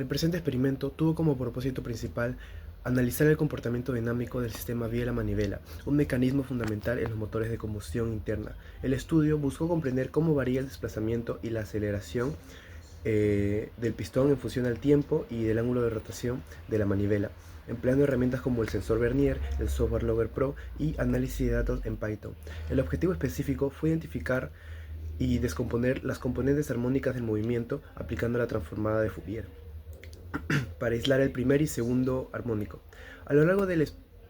El presente experimento tuvo como propósito principal analizar el comportamiento dinámico del sistema biela-manivela, un mecanismo fundamental en los motores de combustión interna. El estudio buscó comprender cómo varía el desplazamiento y la aceleración del pistón en función al tiempo y del ángulo de rotación de la manivela, empleando herramientas como el sensor Vernier, el software Logger Pro y análisis de datos en Python. El objetivo específico fue identificar y descomponer las componentes armónicas del movimiento aplicando la transformada de Fourier para aislar el primer y segundo armónico. A lo largo de la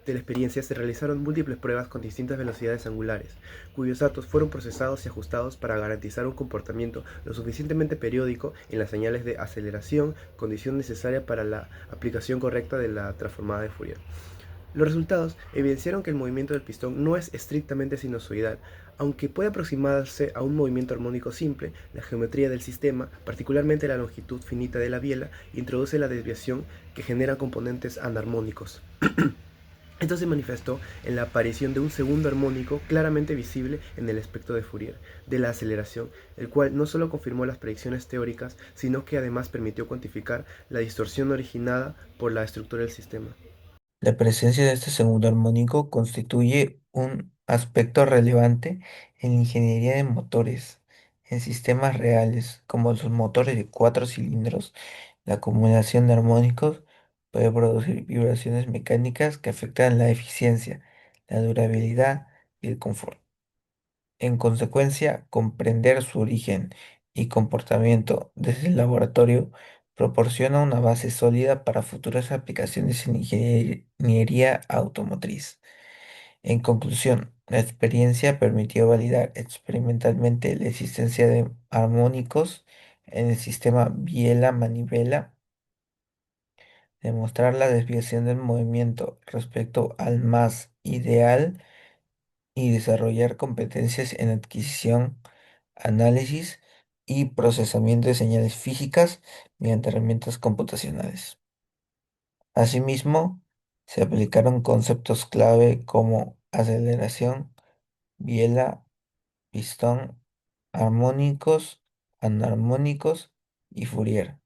experiencia se realizaron múltiples pruebas con distintas velocidades angulares, cuyos datos fueron procesados y ajustados para garantizar un comportamiento lo suficientemente periódico en las señales de aceleración, condición necesaria para la aplicación correcta de la transformada de Fourier. Los resultados evidenciaron que el movimiento del pistón no es estrictamente sinusoidal. Aunque puede aproximarse a un movimiento armónico simple, la geometría del sistema, particularmente la longitud finita de la biela, introduce la desviación que genera componentes anarmónicos. Esto se manifestó en la aparición de un segundo armónico claramente visible en el espectro de Fourier de la aceleración, el cual no solo confirmó las predicciones teóricas, sino que además permitió cuantificar la distorsión originada por la estructura del sistema. La presencia de este segundo armónico constituye un aspecto relevante en la ingeniería de motores. En sistemas reales, como los motores de 4 cilindros, la acumulación de armónicos puede producir vibraciones mecánicas que afectan la eficiencia, la durabilidad y el confort. En consecuencia, comprender su origen y comportamiento desde el laboratorio proporciona una base sólida para futuras aplicaciones en ingeniería automotriz. En conclusión, la experiencia permitió validar experimentalmente la existencia de armónicos en el sistema biela-manivela, demostrar la desviación del movimiento respecto al más ideal y desarrollar competencias en adquisición, análisis y procesamiento de señales físicas mediante herramientas computacionales. Asimismo, se aplicaron conceptos clave como aceleración, biela, pistón, armónicos, anarmónicos y Fourier,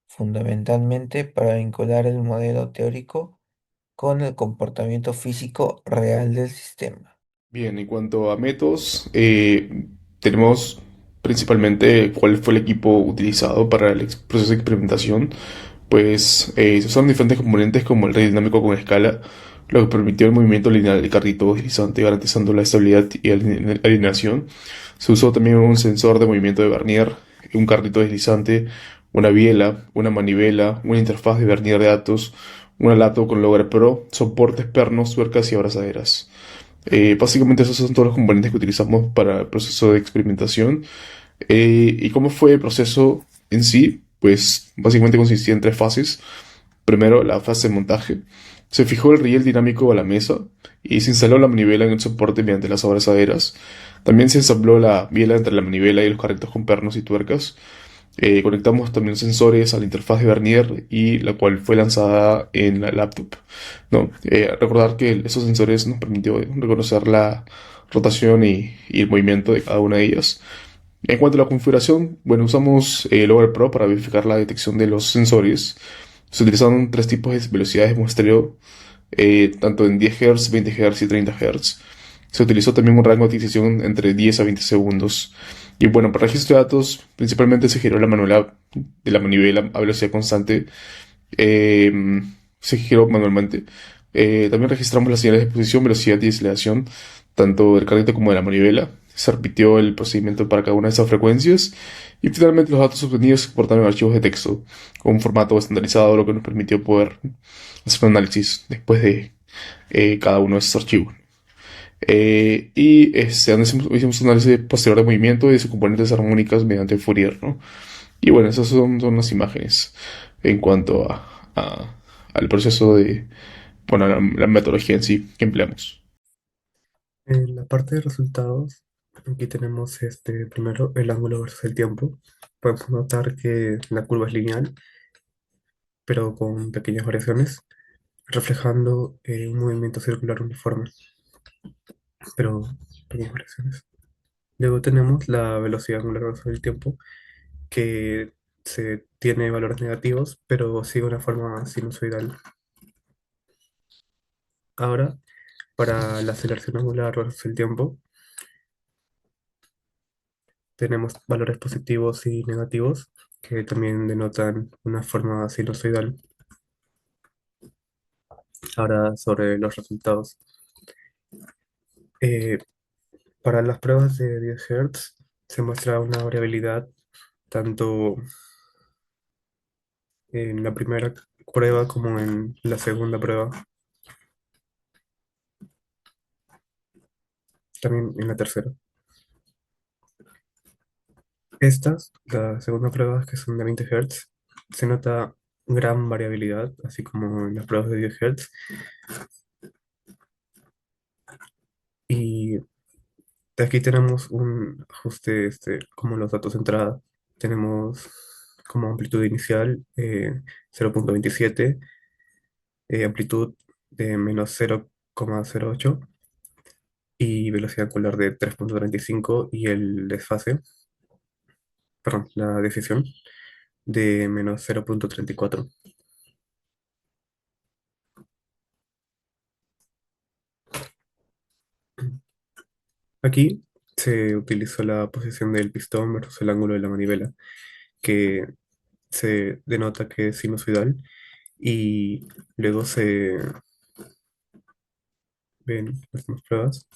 fundamentalmente para vincular el modelo teórico con el comportamiento físico real del sistema. Bien, en cuanto a métodos, tenemos principalmente cuál fue el equipo utilizado para el proceso de experimentación. Pues se usaron diferentes componentes como el red dinámico con escala, lo que permitió el movimiento lineal del carrito deslizante, garantizando la estabilidad y alineación. Se usó también un sensor de movimiento de Vernier, un carrito deslizante, una biela, una manivela, una interfaz de Vernier de datos, una laptop con Logger Pro, soportes, pernos, tuercas y abrazaderas. Básicamente esos son todos los componentes que utilizamos para el proceso de experimentación. ¿Y cómo fue el proceso en sí? Pues básicamente consistía en tres fases. Primero, la fase de montaje. Se fijó el riel dinámico a la mesa y se instaló la manivela en el soporte mediante las abrazaderas. También se ensambló la biela entre la manivela y los carritos con pernos y tuercas. Conectamos también sensores a la interfaz de Vernier y la cual fue lanzada en la laptop. ¿No? Recordar que esos sensores nos permitió reconocer la rotación y el movimiento de cada una de ellas. En cuanto a la configuración, bueno, usamos Lower Pro para verificar la detección de los sensores. Se utilizaron tres tipos de velocidades de muestreo, tanto en 10 Hz, 20 Hz y 30 Hz. Se utilizó también un rango de adquisición entre 10 a 20 segundos. Y bueno, para registro de datos, principalmente se giró la manuela de la manivela a velocidad constante. eh, Se giró manualmente. También registramos las señales de posición, velocidad y aceleración, tanto del carrete como de la manivela. Se repitió el procedimiento para cada una de esas frecuencias. Y finalmente los datos obtenidos se exportaron en archivos de texto con un formato estandarizado, lo que nos permitió poder hacer un análisis después de cada uno de esos archivos. Hicimos un análisis posterior de movimiento y de sus componentes armónicas mediante Fourier, ¿no? Y bueno, esas son las imágenes en cuanto al proceso de, bueno, la metodología en sí que empleamos. En la parte de resultados, aquí tenemos primero el ángulo versus el tiempo. Podemos notar que la curva es lineal, pero con pequeñas variaciones, reflejando un movimiento circular uniforme, pero pequeñas variaciones. Luego tenemos la velocidad angular versus el tiempo, que se tiene valores negativos, pero sigue una forma sinusoidal. Ahora, para la aceleración angular versus el tiempo, tenemos valores positivos y negativos que también denotan una forma sinusoidal. Ahora, sobre los resultados. Eh, para las pruebas de 10 Hz se muestra una variabilidad tanto en la primera prueba como en la segunda prueba, también en la tercera. Estas, la segunda prueba, que son de 20 Hz, se nota gran variabilidad, así como en las pruebas de 10 Hz. Y de aquí tenemos un ajuste, como los datos de entrada. Tenemos como amplitud inicial 0,27, amplitud de -0,08 y velocidad angular de 3,35 y el desfase, perdón, la decisión de -0,34. Aquí se utilizó la posición del pistón versus el ángulo de la manivela, que se denota que es sinusoidal y luego se ven las demás pruebas.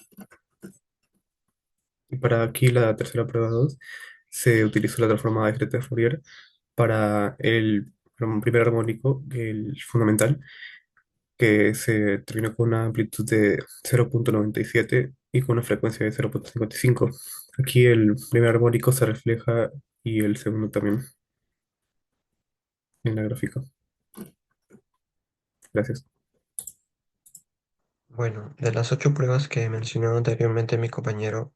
Y para aquí la tercera prueba 2 se utilizó la transformada discreta de Fourier para el primer armónico, el fundamental, que se terminó con una amplitud de 0,97 y con una frecuencia de 0,55. Aquí el primer armónico se refleja y el segundo también en la gráfica. Gracias. Bueno, de las 8 pruebas que mencionó anteriormente mi compañero,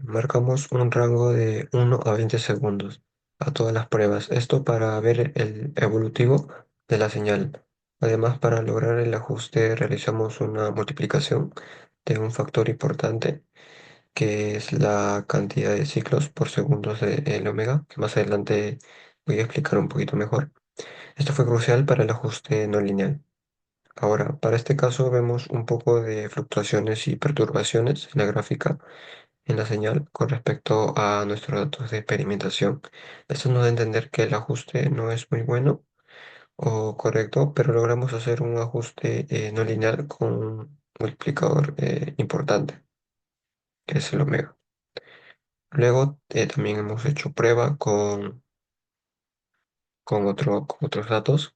marcamos un rango de 1 a 20 segundos a todas las pruebas. Esto para ver el evolutivo de la señal. Además, para lograr el ajuste realizamos una multiplicación de un factor importante, que es la cantidad de ciclos por segundos del omega, que más adelante voy a explicar un poquito mejor. Esto fue crucial para el ajuste no lineal. Ahora, para este caso vemos un poco de fluctuaciones y perturbaciones en la gráfica, en la señal, con respecto a nuestros datos de experimentación. Esto nos da a entender que el ajuste no es muy bueno o correcto, pero logramos hacer un ajuste no lineal con un multiplicador importante, que es el omega. Luego también hemos hecho prueba con otros datos.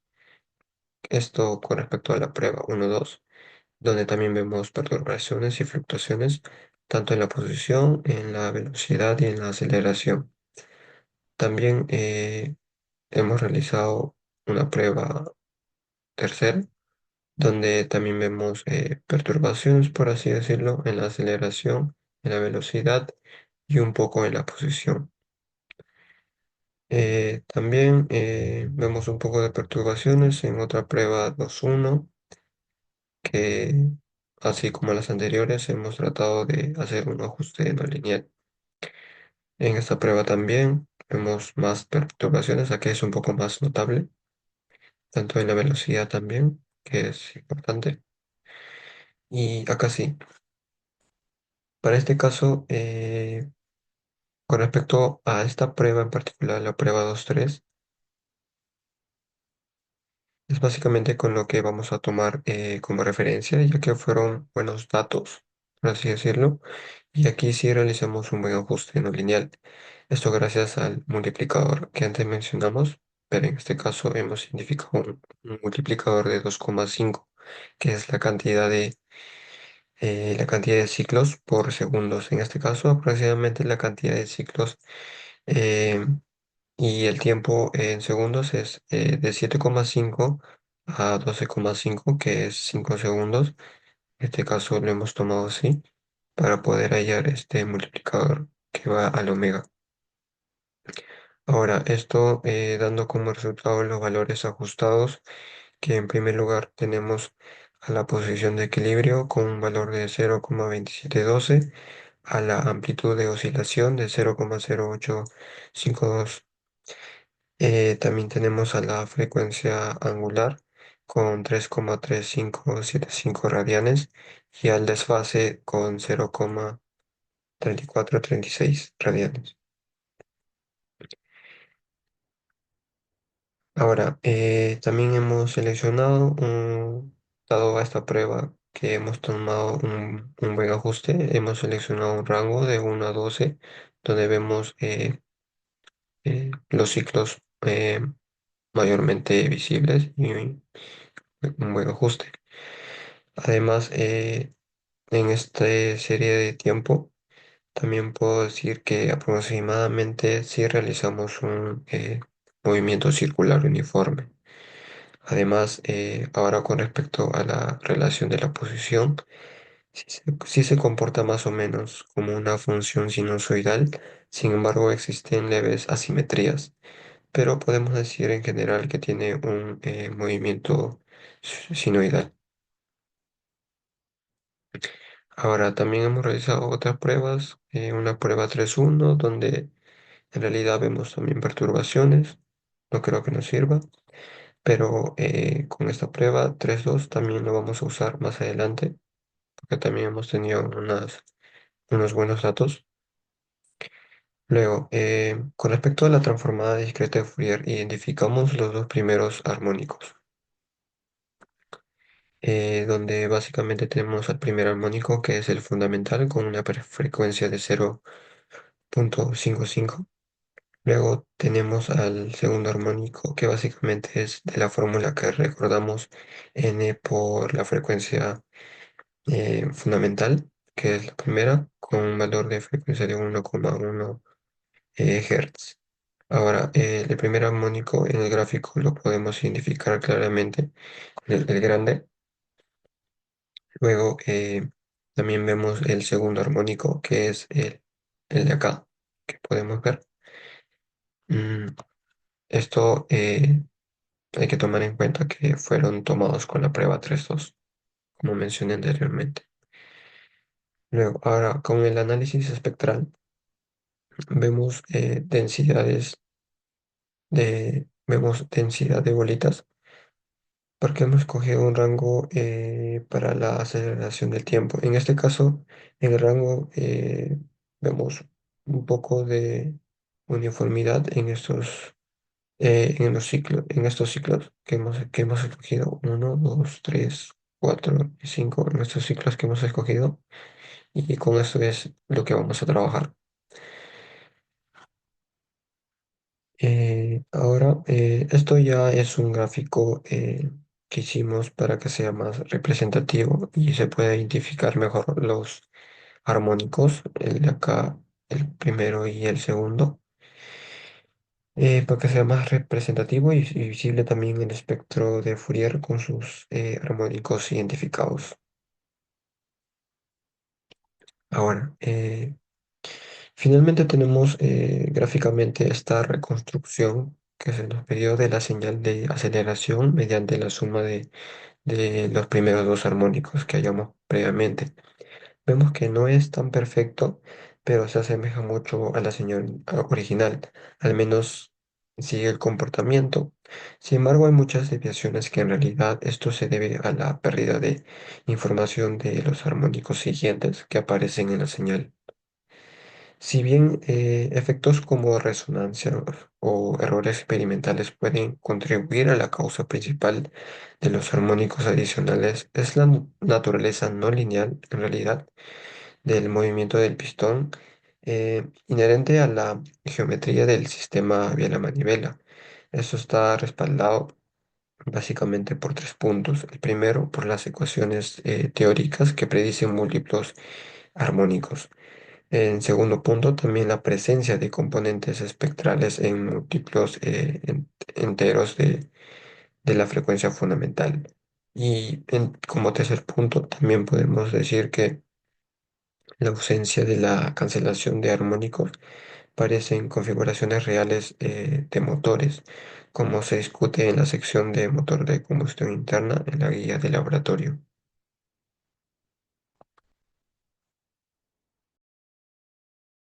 Esto con respecto a la prueba 1-2, donde también vemos perturbaciones y fluctuaciones tanto en la posición, en la velocidad y en la aceleración. También hemos realizado una prueba tercera, donde también vemos perturbaciones, por así decirlo, en la aceleración, en la velocidad y un poco en la posición. También vemos un poco de perturbaciones en otra prueba 2.1, que así como las anteriores hemos tratado de hacer un ajuste no lineal. En esta prueba también vemos más perturbaciones, aquí es un poco más notable, tanto en la velocidad también, que es importante, y acá sí. Para este caso, con respecto a esta prueba en particular, la prueba 2.3, es básicamente con lo que vamos a tomar como referencia, ya que fueron buenos datos, por así decirlo. Y aquí sí realizamos un buen ajuste no lineal. Esto gracias al multiplicador que antes mencionamos, pero en este caso hemos identificado un multiplicador de 2,5, que es la cantidad de ciclos por segundos. En este caso, aproximadamente la cantidad de ciclos eh, y el tiempo en segundos es de 7,5 a 12,5, que es 5 segundos. En este caso lo hemos tomado así para poder hallar este multiplicador que va al omega. Ahora, esto dando como resultado los valores ajustados, que en primer lugar tenemos a la posición de equilibrio con un valor de 0,2712, a la amplitud de oscilación de 0,0852, También tenemos a la frecuencia angular con 3,3575 radianes y al desfase con 0,3436 radianes. Ahora, también hemos seleccionado, dado a esta prueba que hemos tomado un buen ajuste, hemos seleccionado un rango de 1 a 12, donde vemos los ciclos mayormente visibles y un buen ajuste. Además, en esta serie de tiempo, también puedo decir que aproximadamente si realizamos un movimiento circular uniforme. Además, ahora con respecto a la relación de la posición, sí se comporta más o menos como una función sinusoidal, sin embargo existen leves asimetrías, pero podemos decir en general que tiene un movimiento sinoidal. Ahora, también hemos realizado otras pruebas, una prueba 3.1 donde en realidad vemos también perturbaciones, no creo que nos sirva, pero con esta prueba 3.2 también lo vamos a usar más adelante, porque también hemos tenido unos buenos datos. Luego, con respecto a la transformada discreta de Fourier, identificamos los dos primeros armónicos, donde básicamente tenemos al primer armónico, que es el fundamental, con una frecuencia de 0,55. Luego tenemos al segundo armónico, que básicamente es de la fórmula que recordamos, n por la frecuencia fundamental, que es la primera, con un valor de frecuencia de 1,1 Hz. Ahora, el primer armónico en el gráfico lo podemos identificar claramente, el grande. Luego también vemos el segundo armónico, que es el de acá, que podemos ver. Mm, Esto hay que tomar en cuenta que fueron tomados con la prueba 3.2, como mencioné anteriormente. Luego, ahora con el análisis espectral, vemos vemos densidad de bolitas, porque hemos cogido un rango para la aceleración del tiempo. En este caso, en el rango vemos un poco de uniformidad en estos ciclos que hemos escogido, 1, 2, 3, 4 y 5, en estos ciclos que hemos escogido, y con eso es lo que vamos a trabajar. Ahora, esto ya es un gráfico que hicimos para que sea más representativo y se pueda identificar mejor los armónicos, el de acá, el primero y el segundo, para que sea más representativo y visible también el espectro de Fourier con sus armónicos identificados. Ahora, finalmente tenemos gráficamente esta reconstrucción que se nos pidió de la señal de aceleración mediante la suma de los primeros dos armónicos que hallamos previamente. Vemos que no es tan perfecto, pero se asemeja mucho a la señal original, al menos sigue el comportamiento. Sin embargo, hay muchas desviaciones que en realidad esto se debe a la pérdida de información de los armónicos siguientes que aparecen en la señal. Si bien efectos como resonancia o errores experimentales pueden contribuir a la causa principal de los armónicos adicionales, es la naturaleza no lineal, en realidad, del movimiento del pistón inherente a la geometría del sistema vía la manivela. Eso está respaldado básicamente por tres puntos. El primero, por las ecuaciones teóricas que predicen múltiplos armónicos. En segundo punto, también la presencia de componentes espectrales en múltiplos enteros de la frecuencia fundamental. Y como tercer punto, también podemos decir que la ausencia de la cancelación de armónicos parece en configuraciones reales de motores, como se discute en la sección de motor de combustión interna en la guía de laboratorio.